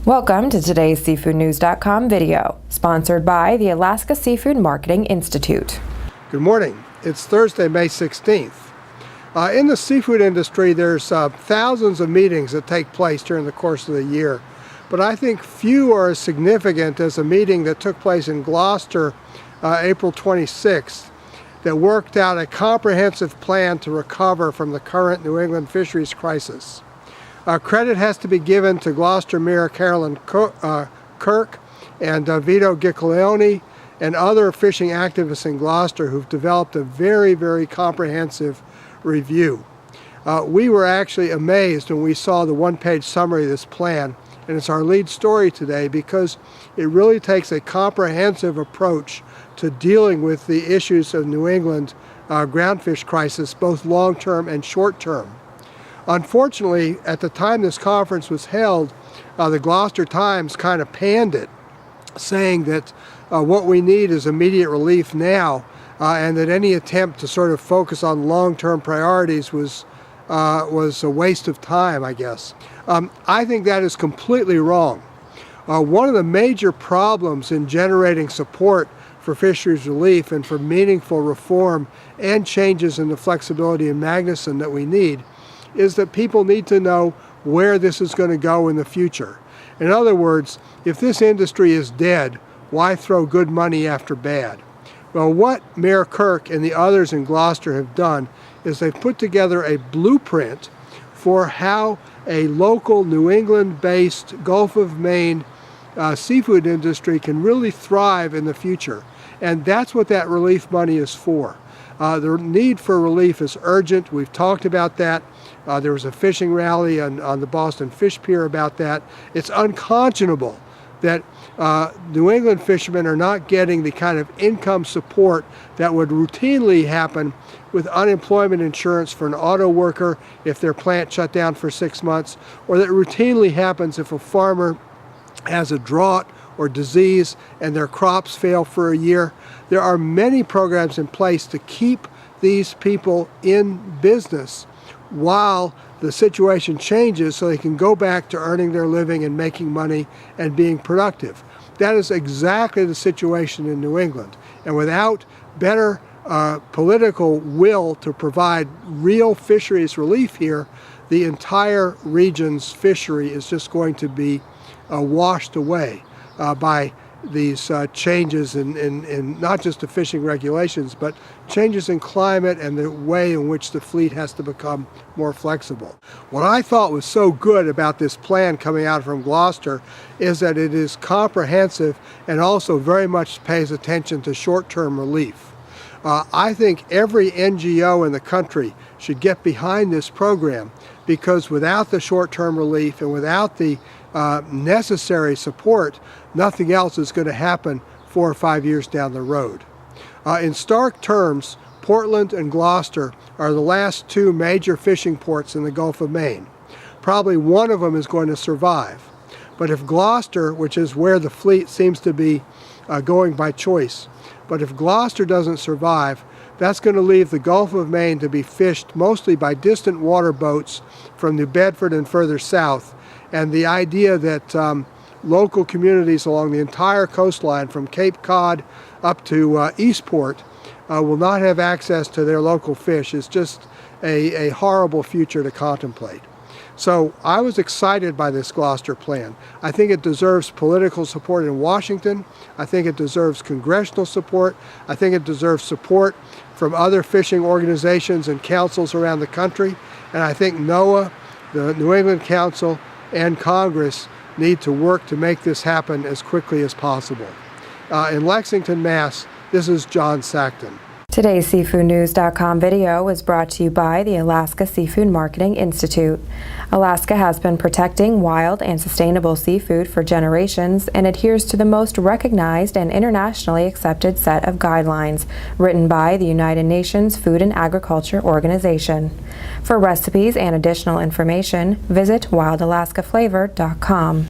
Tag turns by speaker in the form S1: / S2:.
S1: Welcome to today's SeafoodNews.com video, sponsored by the Alaska Seafood Marketing Institute.
S2: Good morning. It's Thursday, May 16th. In the seafood industry, there's thousands of meetings that take place during the course of the year, but I think few are as significant as a meeting that took place in Gloucester April 26th that worked out a comprehensive plan to recover from the current New England fisheries crisis. Credit has to be given to Gloucester Mayor Carolyn Kirk and Vito Giacaleone and other fishing activists in Gloucester who've developed a very, very comprehensive review. We were actually amazed when we saw the one-page summary of this plan, and it's our lead story today because it really takes a comprehensive approach to dealing with the issues of New England groundfish crisis, both long-term and short-term. Unfortunately, at the time this conference was held, the Gloucester Times kind of panned it, saying that what we need is immediate relief now, and that any attempt to sort of focus on long-term priorities was a waste of time, I guess. I think that is completely wrong. One of the major problems in generating support for fisheries relief and for meaningful reform and changes in the flexibility in Magnuson that we need is that people need to know where this is going to go in the future. In other words, if this industry is dead, why throw good money after bad? Well, what Mayor Kirk and the others in Gloucester have done is they've put together a blueprint for how a local New England-based Gulf of Maine seafood industry can really thrive in the future. And that's what that relief money is for. The need for relief is urgent. We've talked about that. There was a fishing rally on the Boston Fish Pier about that. It's unconscionable that New England fishermen are not getting the kind of income support that would routinely happen with unemployment insurance for an auto worker if their plant shut down for 6 months, or that routinely happens if a farmer has a drought or disease and their crops fail for a year. There are many programs in place to keep these people in business while the situation changes so they can go back to earning their living and making money and being productive. That is exactly the situation in New England. And without better political will to provide real fisheries relief here, the entire region's fishery is just going to be washed away by these changes in not just the fishing regulations, but changes in climate and the way in which the fleet has to become more flexible. What I thought was so good about this plan coming out from Gloucester is that it is comprehensive and also very much pays attention to short-term relief. I think every NGO in the country should get behind this program because without the short-term relief and without the necessary support, nothing else is going to happen 4 or 5 years down the road. In stark terms, Portland and Gloucester are the last two major fishing ports in the Gulf of Maine. Probably one of them is going to survive. But if Gloucester, which is where the fleet seems to be going by choice, but if Gloucester doesn't survive, that's going to leave the Gulf of Maine to be fished mostly by distant water boats from New Bedford and further south. And the idea that local communities along the entire coastline from Cape Cod up to Eastport will not have access to their local fish is just a horrible future to contemplate. So I was excited by this Gloucester plan. I think it deserves political support in Washington. I think it deserves congressional support. I think it deserves support from other fishing organizations and councils around the country. And I think NOAA, the New England Council, and Congress need to work to make this happen as quickly as possible. In Lexington, Mass., this is John Sackton.
S1: Today's SeafoodNews.com video was brought to you by the Alaska Seafood Marketing Institute. Alaska has been protecting wild and sustainable seafood for generations and adheres to the most recognized and internationally accepted set of guidelines written by the United Nations Food and Agriculture Organization. For recipes and additional information, visit wildalaskaflavor.com.